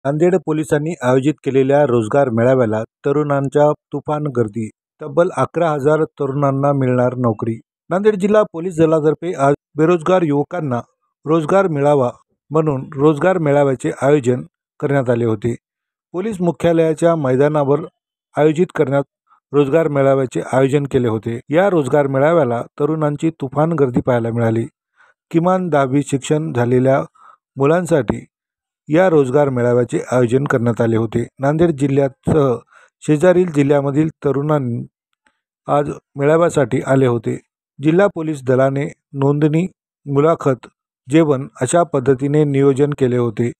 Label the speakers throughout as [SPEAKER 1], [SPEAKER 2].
[SPEAKER 1] नांदेड पोलिसांनी आयोजित केलेल्या रोजगार मेळाव्याला तरुणांच्या तुफान गर्दी। तब्बल 11,000 तरुणांना मिळणार नोकरी। नांदेड जिल्हा पोलीस दलातर्फे आज बेरोजगार युवकांना रोजगार मिळावा म्हणून रोजगार मेळाव्याचे आयोजन करण्यात आले होते। पोलीस मुख्यालयाच्या मैदानावर आयोजित करण्यात रोजगार मेळाव्याचे आयोजन केले होते। या रोजगार मेळाव्याला तरुणांची तुफान गर्दी पाहायला मिळाली। किमान 10वी शिक्षण झालेल्या मुलांसाठी या रोजगार मेळाव्याचे आयोजन करण्यात आले होते। नांदेड जिल्ह्यासह शेजारील जिल्ह्यामधील तरुणांनी आज मेळाव्यासाठी आले होते। जिल्हा पोलीस दलाने नोंदणी, मुलाखत, जेवण अशा पद्धतीने नियोजन केले होते।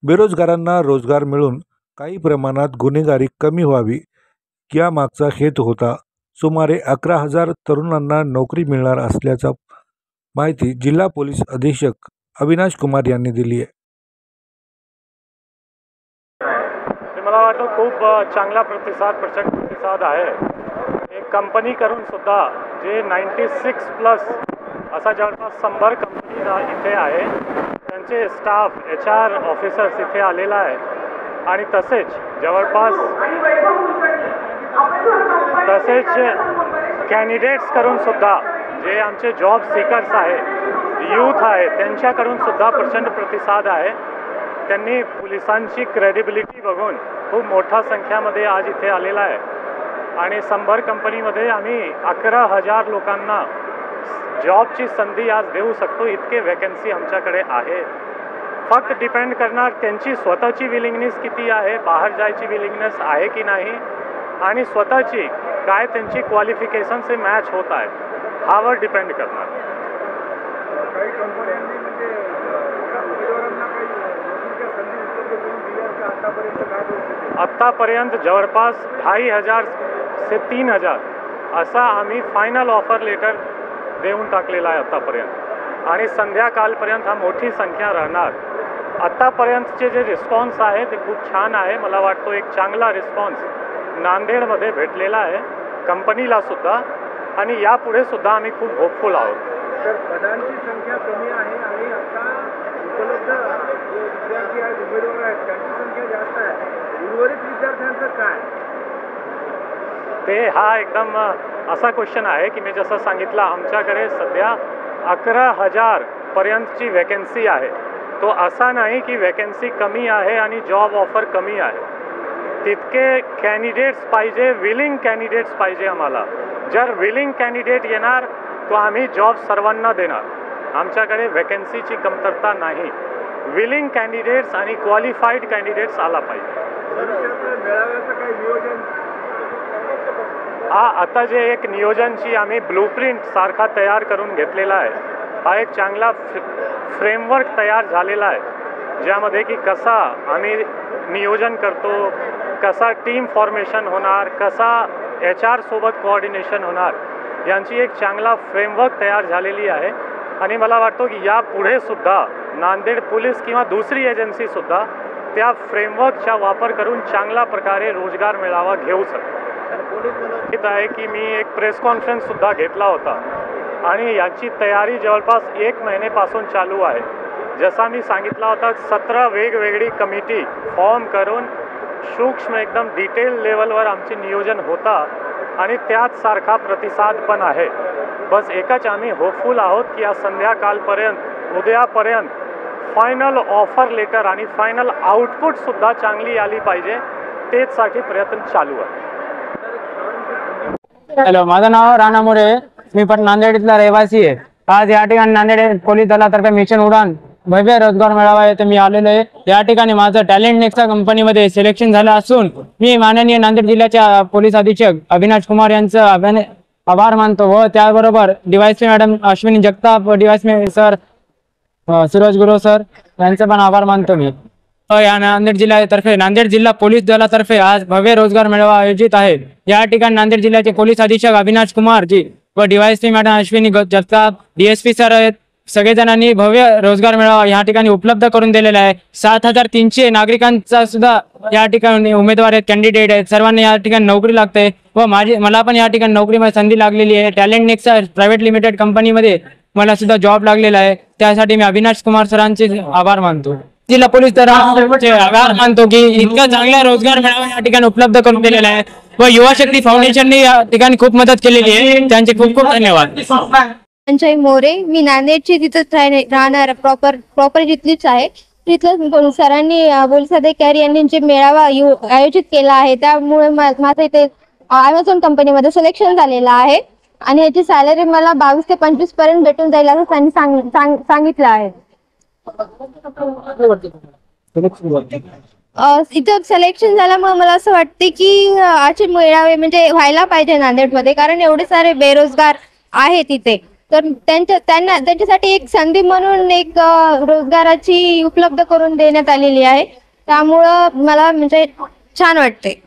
[SPEAKER 1] बेरोजगारांना रोजगार मिळून काही प्रमाणात गुन्हेगारी कमी व्हावी या मागचा हेतू होता। सुमारे 11,000 तरुणांना नोकरी मिळणार असल्याची माहिती जिल्हा पोलीस अधीक्षक अविनाश कुमार यांनी दिली आहे।
[SPEAKER 2] मला वाटतं खूप चांगला प्रचंड प्रतिसाद आहे। एक कंपनी करून सुद्धा जे 96+ असा जवळपास 100 कंपनी इथे आहे, त्यांचे स्टाफ HR ऑफिसर्स इथे आलेला आहे आणि तसेच जवळपास कॅन्डिडेट्स करून सुद्धा जे आमचे जॉब सीकर्स आहे, यूथ आहे, त्यांच्याकडून सुद्धा प्रचंड प्रतिसाद आहे। त्यांनी पोलिसांची क्रेडिबिलिटी बघून खूप मोठ्या संख्येमध्ये आज इथे आलेला आहे आणि 100 कंपनीमध्ये आम्ही 11,000 लोकांना जॉबची संधी आज देऊ शकतो, इतके वॅकन्सी आमच्याकडे आहे। फक्त डिपेंड करणार त्यांची स्वतःची विलिंगनेस किती आहे, बाहेर जायची विलिंगनेस आहे की नाही आणि स्वतःची काय त्यांची क्वालिफिकेशन से मॅच होत आहे ह्यावर डिपेंड करणार।
[SPEAKER 3] काही कंपन्यांनी म्हणजे उमेदवारांना काही नोकरीच्या संधी उपलब्ध करून दिल्या का आतापर्यंत? काय परिस्थिती?
[SPEAKER 2] आत्तापर्यंत जवळपास 2,500 ते 3,000 असा आम्ही फायनल ऑफर लेटर देऊन टाकलेला आहे आत्तापर्यंत आणि संध्याकाळपर्यंत हा मोठी संख्या राहणार। आत्तापर्यंतचे जे रिस्पॉन्स आहे ते खूप छान आहे। मला वाटतो एक चांगला रिस्पॉन्स नांदेडमध्ये भेटलेला आहे कंपनीला सुद्धा आणि यापुढे सुद्धा आम्ही खूप होपफुल आहोत।
[SPEAKER 3] सर, पदांची संख्या कमी आहे आणि आता उपलब्ध जे विद्यार्थी आहेत, उमेदवार आहेत, त्यांची संख्या जास्त आहे। उर्वरित विद्यार्थ्यांचं काय?
[SPEAKER 2] ते हा एकदम असा क्वेश्चन आहे की मी जसं सांगितलं, आमच्याकडे सध्या 11,000 पर्यंतची वॅकन्सी आहे। तो असा नाही की वॅकन्सी कमी आहे आणि जॉब ऑफर कमी आहे। तितके कॅन्डिडेट्स पाहिजे, विलिंग कॅन्डिडेट्स पाहिजे आम्हाला। जर विलिंग कॅन्डिडेट येणार तो आम्ही जॉब सर्वांना देणार। आमच्याकडे वॅकन्सीची कमतरता नाही, विलिंग कॅन्डिडेट्स आणि क्वालिफाईड कॅन्डिडेट्स आला पाहिजे।
[SPEAKER 3] मेळाव्याचं काही नियोजन?
[SPEAKER 2] आता जे एक नियोजनची आम्ही ब्लूप्रिंट सारखा तयार करून घेतलेला आहे, हा एक चांगला फ्रेमवर्क तयार झालेला आहे, ज्यामध्ये की कसा आम्ही नियोजन करतो, कसा टीम फॉर्मेशन होणार, कसा HR सोबत कोऑर्डिनेशन होणार, यांची एक चांगला फ्रेमवर्क तयार झालेली आहे आणि मला वाटतो की यापुढे सुद्धा नांदेड पोलीस किंवा दुसरी एजन्सी सुद्धा त्या फ्रेमवर्कचा वापर करून चांगल्या प्रकारे रोजगार मेळावा घेऊ शकतो। हित आहे की मी एक प्रेस कॉन्फरन्स सुद्धा घेतला होता आणि याची तयारी जवळपास 1 महिन्यापासून चालू आहे। जसा मी सांगितला होता, 17 वेगवेगळी कमिटी फॉर्म करून सूक्ष्म एकदम डिटेल लेवलवर आमचे नियोजन होता आणि त्याच सारखा प्रतिसाद पण आहे। बस एकच आम्ही होपफुल आहोत की आज संध्याकाळपर्यंत, उद्यापर्यंत फायनल ऑफर लेटर आणि फायनल आउटपुट सुद्धा चांगली आली पाहिजे, तेचसाठी प्रयत्न चालू आहे।
[SPEAKER 4] हॅलो, माझं नाव राणा मोरे, मी पण नांदेड इथला रहिवासी आहे। आज या ठिकाणी नांदेड पोलीस दलातर्फे मिशन उडान भव्य रोजगार मेळावा येथे मी आलेलो आहे। या ठिकाणी माझं टॅलेंट नेक्सा कंपनीमध्ये सिलेक्शन झालं असून मी माननीय नांदेड जिल्ह्याच्या पोलीस अधीक्षक अविनाश कुमार यांचं आभार मानतो व त्याबरोबर DYSP madam Ashwini Jagtap, DYSP sir Suraj गुरु सर यांचे पण आभार मानतो मी। या नांदेड जिल्ह्यातर्फे नांदेड जिल्हा पोलीस दलातर्फे आज भव्य रोजगार मेळावा आयोजित आहे। या ठिकाणी नांदेड जिल्ह्याचे पोलीस अधीक्षक अविनाश कुमार जी व DYSP madam Ashwini Jagtap, DSP sir आहेत, सगळेजणांनी भव्य रोजगार मेळावा या ठिकाणी उपलब्ध करून दिलेला आहे। 7,300 नागरिकांचा सुद्धा या ठिकाणी उमेदवार आहेत, कॅन्डिडेट आहेत, सर्वांना या ठिकाणी नोकरी लागते व मला पण या ठिकाणी नोकरीमध्ये संधी लागलेली आहे। टॅलेंट नेक्सा प्रायव्हेट लिमिटेड कंपनीमध्ये मला सुद्धा जॉब लागलेला आहे, त्यासाठी मी अविनाश कुमार सरांचे आभार मानतो। जिल्हा पोलीस दलाचे आभार मानतो की इतका चांगला रोजगार मेळावा या ठिकाणी उपलब्ध करून दिलेला आहे व युवा शक्ती फाउंडेशनने या ठिकाणी खूप मदत केलेली आहे. त्यांचे खूप खूप धन्यवाद.
[SPEAKER 5] संजय मोरे, मी नांदेडची तिथंच राहणार, प्रॉपर तिथलीच आहे. तिथलं सरांनी पोलीस अधिकारी यांनी जे मेळावा आयोजित केला आहे त्यामुळे माझं इथे अमेझॉन कंपनीमध्ये सिलेक्शन झालेलं आहे आणि याची सॅलरी मला 22 ते 25 पर्यंत भेटून जाईल असं त्यांनी सांगितलं आहे. इथं सिलेक्शन झाल्यामुळे मला असं वाटते की असे मेळावे म्हणजे व्हायला पाहिजे नांदेडमध्ये, कारण एवढे सारे बेरोजगार आहेत तिथे. तर त्यांच्यासाठी एक संधी म्हणून एक रोजगाराची उपलब्ध करून देण्यात आलेली आहे. त्यामुळं मला म्हणजे छान वाटते.